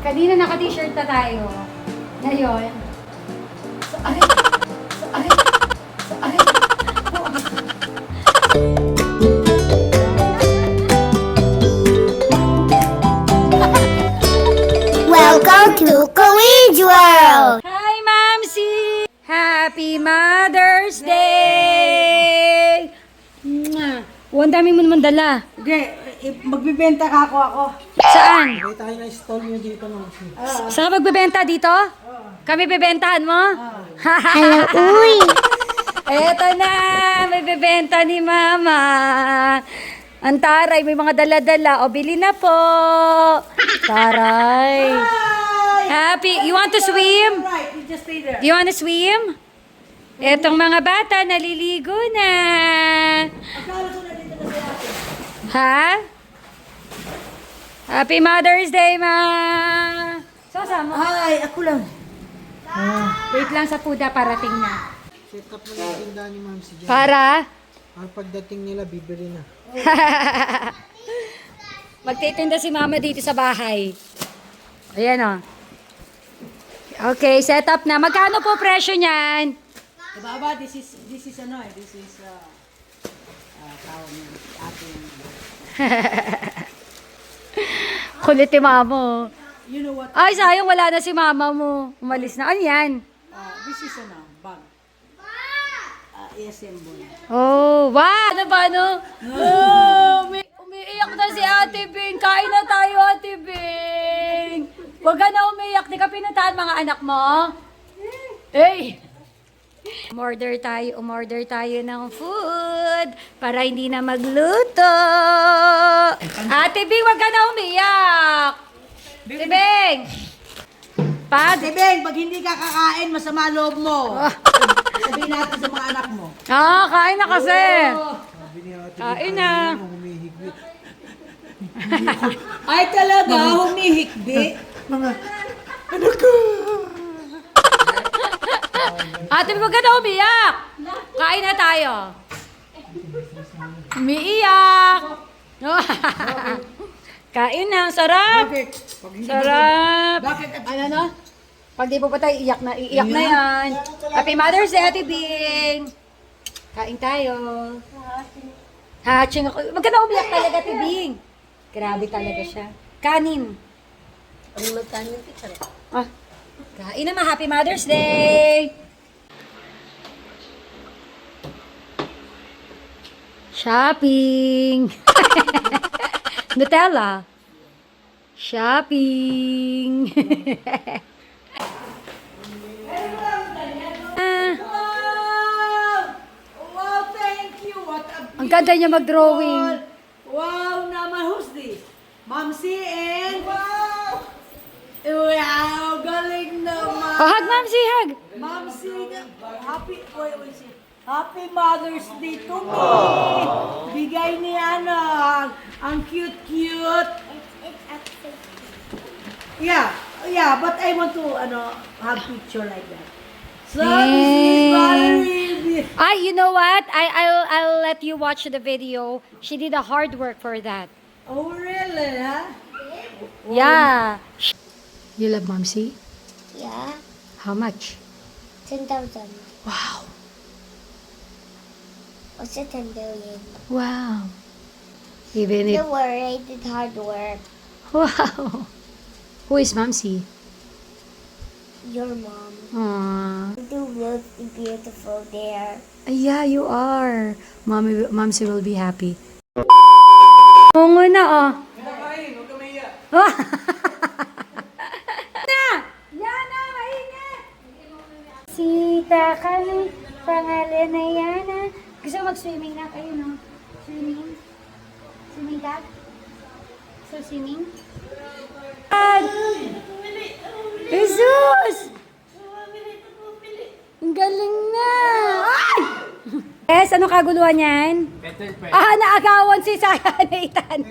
Kanina naka-t-shirt na tayo. Ngayon. Welcome to Courage World! Hi, Mamsi! Happy Mother's Day! Mwah! Ang dami mo naman dala. Okay, magbibenta ka ako. Saan? May tayo na stall nyo dito, Mamsi. Saan ka magbebenta dito? Kami bebentahan mo? Hello, uy! Eto na! May bebenta ni Mama. Ang taray, may mga dala-dala. O, bili na po. Taray. Happy. You want to swim? Right, you just stay there. You want to swim? Etong mga bata, naliligo na. Akala ko na dito na si ate. Ha? Happy Mother's Day, Ma! Sasama. Ay, ako lang. Wait lang sa puda, parating na. Set up mo yung tindahan ni Mamsi dyan. Para? Ang pagdating nila, bibili na. Magtitinda si Mama dito sa bahay. Ayan o. Okay, set up na. Magkano po presyo niyan? Baba, this is tawag niya, ate. Kulit ni Mama. You know what? Ay, sayang wala na si Mama mo. Umalis na. Ano yan? This is bag. ASM boy. Oh, wow! Ano ba, no? Oh, umiiyak na si Ate Bing. Kain na tayo, Ate Bing. Huwag ka na umiiyak. Di ka pinuntahan mga anak mo? Hey! Umorder tayo ng food para hindi na magluto. Ate Bing, huwag ka na umiiyak. Ate Bing! Ate Beng, pag hindi ka kakain, masama loob mo. Sabihin natin sa mga anak mo. Kain na kasi. Sabi ni ate, Kain na. humihigwi. Ay talaga, humihigbi. Mga, anak ko. Ate, huwag ka na umiyak. Kain na tayo. Umiiyak. Kain na. Sarap. Bakit? Pag hindi Sarap. Bakit? Ano no? Pag di po patay, iiyak na yan. Happy Mother's Day, Ate Bing. Kain tayo. Hatching ako. Huwag ka na umiyak talaga, Ate Bing. Grabe talaga siya. Kanin. Ang magkanin picture. Kain naman. Happy Mother's Day. Shopping. Nutella. Shopping. Wow, thank you. What a Ang ganda niya mag-drawing. Wow, naman, who's this? Mamsi and... Wow, galing naman. Oh, hug, Mamsi, hug. Mamsi, Happy Mother's Day to me. Bigay ni ang cute-cute. Yeah, but I want to have picture like that. So this is Valerie. You know what? I'll let you watch the video. She did a hard work for that. Oh really, huh? Yeah. You love Mamsi? Yeah, How much? 10,000. Wow. What's it 10 billion? Wow. Even if... Don't worry, I did hard work. Wow. Who is Mamsi? Your mom. Aww. You look beautiful there. Yeah, you are. Mamsi will be happy. Oo nga na, oh. Na! Yana, maingat! Sita ka ng pangalan na Yana. Gusto mo mag-swimming na kayo, no? Swimming? Swimming ka? So, swimming? Jesus! Ang galing na! Ay! Yes, ano kaguluhan yan? Naagawan si Saya Nathan.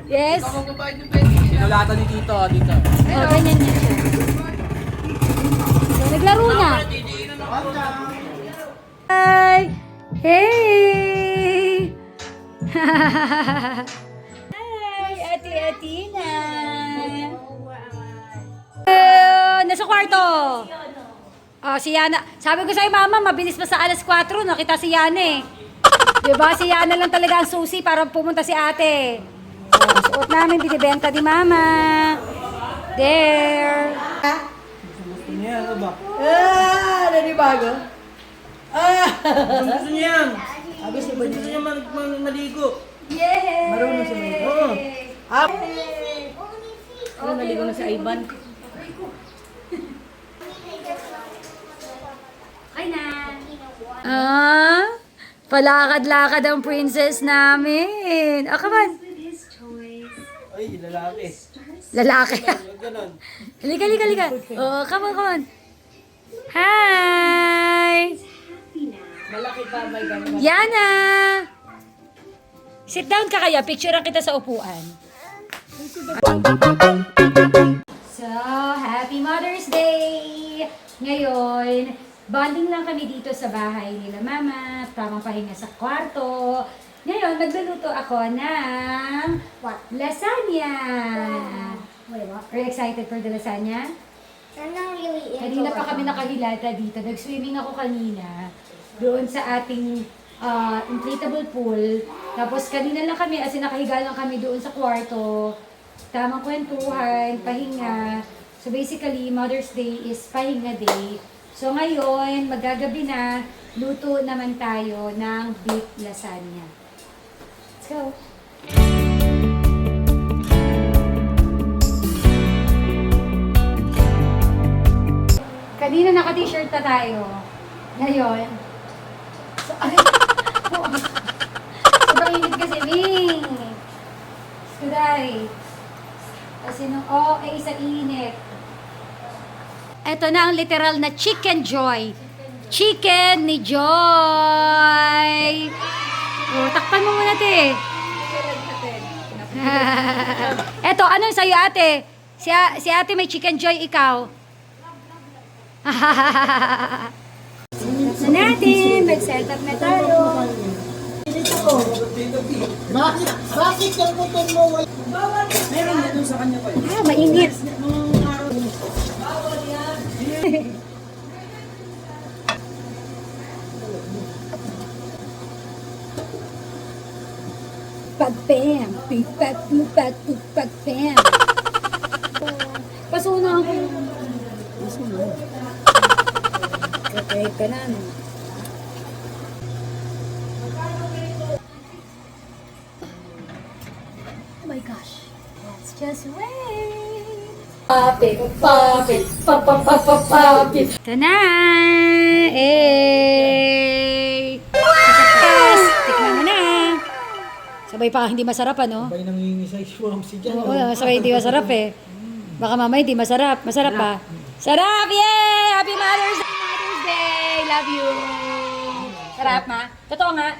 Yes? Sinulatan ni Tito dito. Ganyan yan siya. So, naglaro na. Hi! Hey! Hi, Ate Atina! Nasa kwarto. Oh, si Yana. Sabi ko sa'yo, mama, mabilis pa sa alas 4. Nakita si Yana eh. Diba? Si Yana lang talaga ang susi para pumunta si ate. Oh, suot namin, binibenta ni mama. There. Gusto niya, ano ba? Nanibago? Gusto niya yan. Gusto Gusto niya maligo. Yay! Marunong siya maligo. Oo. Ano, naligo na si Ivan? Hi na. Palakad-lakad ang princess namin. Oh, come on. Ay, lalaki. Lalaki. Ganon. Halika. Oh, come on. Hi! Malaki pa, may gano'n. Yana! Sit down ka kaya. Picturean kita sa upuan. So, happy Mother's Day! Ngayon, bonding lang kami dito sa bahay nila mama. Tamang pahinga sa kwarto. Ngayon, nagluluto ako ng lasagna. Are you excited for the lasagna? I'm not really into Kanina pa kami nakahilata dito. Nag-swimming ako kanina doon sa ating inflatable pool. Tapos kanina lang kami, as in nakahiga lang kami doon sa kwarto. Tamang kwentuhan, pahinga. So basically, Mother's Day is pahinga day. So ngayon, magagabi na, luto naman tayo ng beef lasagna. Let's go! Kanina naka-t-shirt na tayo. Ngayon. So, ay, sobrang init kasi, Ming. Suday. Kasi nung ay sa init. Ito na ang literal na chicken joy. Chicken ni Joy. Oh, takpan mo muna, te. Eto, ano sa'yo, ate? Si ate may chicken joy, ikaw. So natin, mag-set up na tayo. Bakit yung puton mo? Meron na doon sa kanya pa. Mainit. Pag-pam, pag-pam. Pasuna ako. Okay ka na. Oh my gosh. Let's just wait. Pop it. Ito na. Eh. Yes. Tikman mo na. Sabay pa hindi masarap, ano? Sabay nangingi sa iswam si Jan. Oo, sabay hindi masarap eh. Baka mamaya hindi masarap. Masarap pa. Sarap! Yay! Happy Mother's Day! Love you! Sarap, ma? Totoo nga?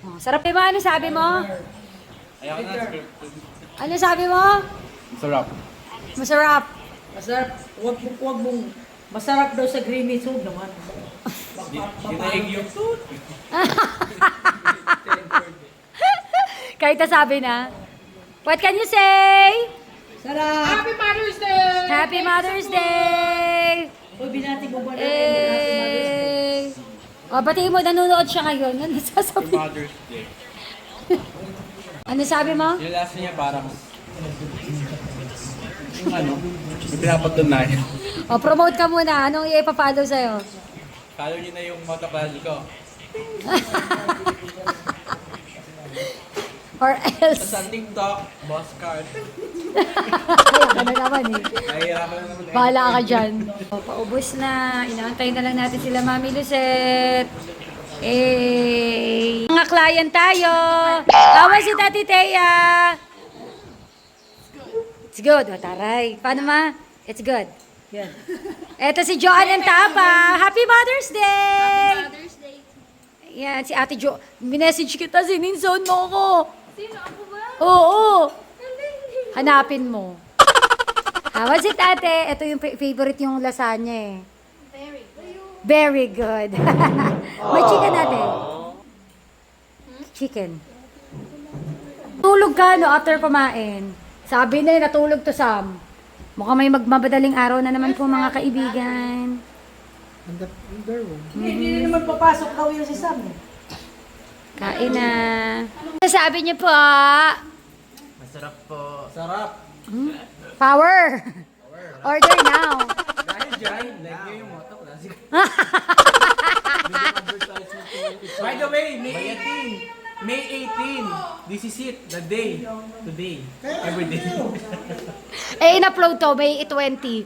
Oh, sarap. Diba? Ano sabi mo? Ayaw na. Ano sabi mo? Sarap. Masarap. Masarap. Huwag mong masarap daw sa creamy soup naman. Yung egg yung food. Kahit sabi na. What can you say? Sarap! Happy Mother's Day! Happy Mother's Day! Uy, binati mo ba natin? Binati Mother's Day. O, batiin mo, nanonood siya ngayon. Ano sasabi? Mother's Day. Ano sabi mo? Yung last niya parang... Yung ano? Yung pinapatunayan. O, promote ka muna. Anong i-follow sa'yo? Follow niyo na yung motoclass ko. Or else? Sa TikTok, Boss Card. Kaya ka na naman eh. Nahihirapan na naman. Bahala ka dyan. O, paubos na. Inaantay na lang natin sila Mami Lucette. Eh, mga client tayo. Awa si Tati Thea. It's good. O, taray. Paano ma? It's good. Yan. Eto si Joanne and Tapa. Happy Mother's Day! Mother's Day. Yan, si Ate Jo. Minessage kita, sininsoon mo ako. Sino ako ba? Oo. Hanapin mo. How was it, ate? Ito yung favorite yung lasagna eh. Very. Very good. May chicken natin. Chicken. Tulog ka, no, after kumain. Sabi na, natulog to Sam. Mukhang may magmabadaling araw na naman po mga kaibigan. Hindi naman papasok daw yun si Sam eh. Kain na. Sabi niyo po. Masarap po. Sarap. Power. Order now. Dahil dyan, like nyo yung moto classic. By the way, May 18, this is it, the day, today, every day. In-upload to, May 20.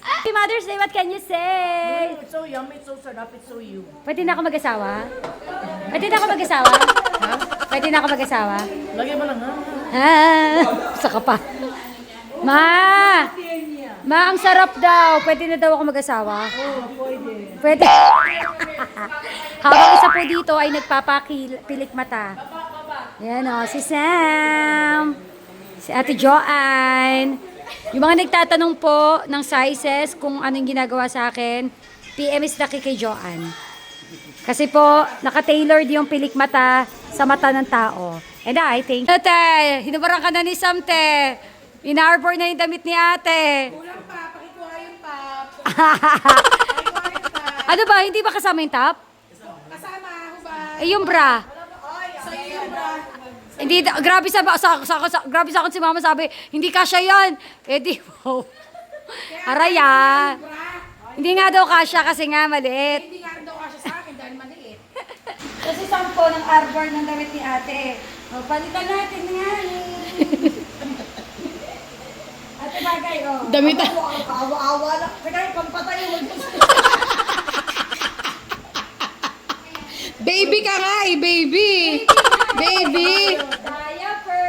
Happy Mother's Day, what can you say? It's so yummy, it's so sarap, it's so you. Pwede na ako mag-asawa? Pwede na ako mag-asawa? Pwede na ako mag-asawa? Lagyan mo lang ha. Saka pa. Ma, ang sarap daw. Pwede na daw ako mag-asawa? Pwede. Habang isa po dito ay nagpapapilik mata. Yan o, si Sam. Si Ate Joanne. Yung mga nagtatanong po ng sizes kung anong ginagawa sa akin, PM is laki kay Joanne. Kasi po, naka-tailored yung pilik mata sa mata ng tao. And I think, ate, hinubaran ka na ni Sam, te. In-arbor na yung damit ni ate. Kulang pa, pakikuha yung top. Ano ba, hindi ba kasama yung top? Kasama ako ba? Eh, yung bra. Sa'yo yung bra. Hindi, grabe grabe sa akin si mama sabi, hindi kasya yan. Eh di, wow. Araya. Hindi nga daw kasya kasi nga maliit. Hindi nga rin daw kasya sa akin dahil maliit. Kasi sampo ng arbor ng damit ni ate. O, palitan natin nga. Ate bagay, o. Damit na. Awa-awa lang. Kaya pampatay yung Baby ka nga eh, baby. Baby. Diaper.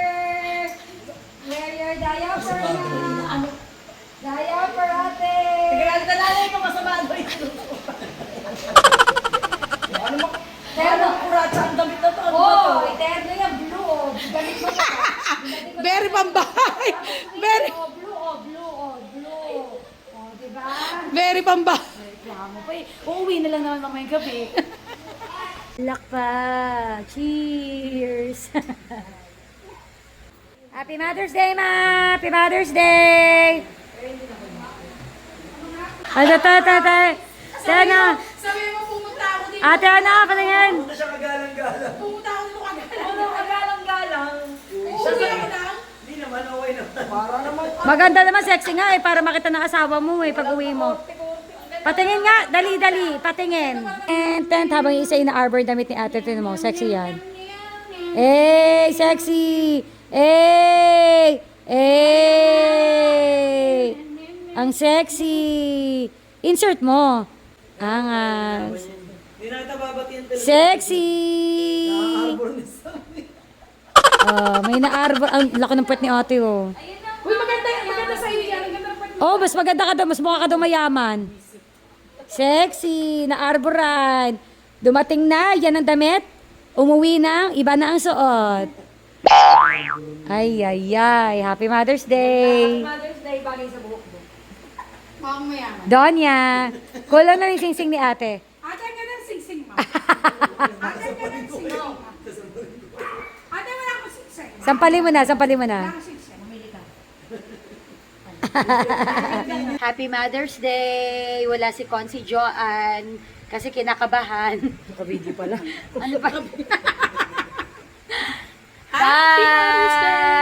Wear your diaper na. Diaper, ate. Tagalala ko masama doon. Ano mo? Terno. Kuratsa ang damit na to. Ano ba to? Oh, eterno yung blue, oh. Galit mo na. Very pambahay. Very, Oh, blue, oh, blue, oh, blue. Oh, diba? very pambahay. Reklamo pa eh. Uuwi na lang naman mamayang gabi. Lak pa. Cheers. Happy Mother's Day, ma! Happy Mother's Day! Ate, Sana! Sabi mo pumunta ako dito. Ate, ano? Patingin! Pumunta ako dito kagalang. Ano kagalang-galang? Sabi ako lang. Hindi naman, okay naman. Para naman. Maganda naman, sexy nga eh, para makita ng asawa mo eh, pag uwi mo. Patingin nga, dali, patingin. And tent, habang isa ina-arbor damit ni ate, tinan mo, sexy yan. Eh, sexy! Eh! Ang sexy! Insert mo. Angas. Hindi na kita babatiyan talaga. Sexy! Arbor ni Sam. May na-arbor. Ang laki ng puwet ni ate, oh. Uy, maganda sa'yo yan. Ang ganda ng pwede. Oh, mas maganda ka daw. Mas mukha ka daw mayaman. Sexy! Na-arboran. Dumating na. Yan ang damit. Umuwi na. Iba na ang suot. Ay. Happy Mother's Day. Mother's Day, bagay sa buhok mo. Mukhang mayaman. Donya. Kulang na yung sing-sing ni ate. Ate, ang ganda ng sing-sing mo. Ate, ang ganda ng sing-sing mo. Ate, wala akong sing-sing. Sampalin mo na. Wala akong sing-sing. Mamili ka. Happy Mother's Day. Wala si Consi Joanne kasi kinakabahan. Nakabidyo pala. Ano pa? Bye!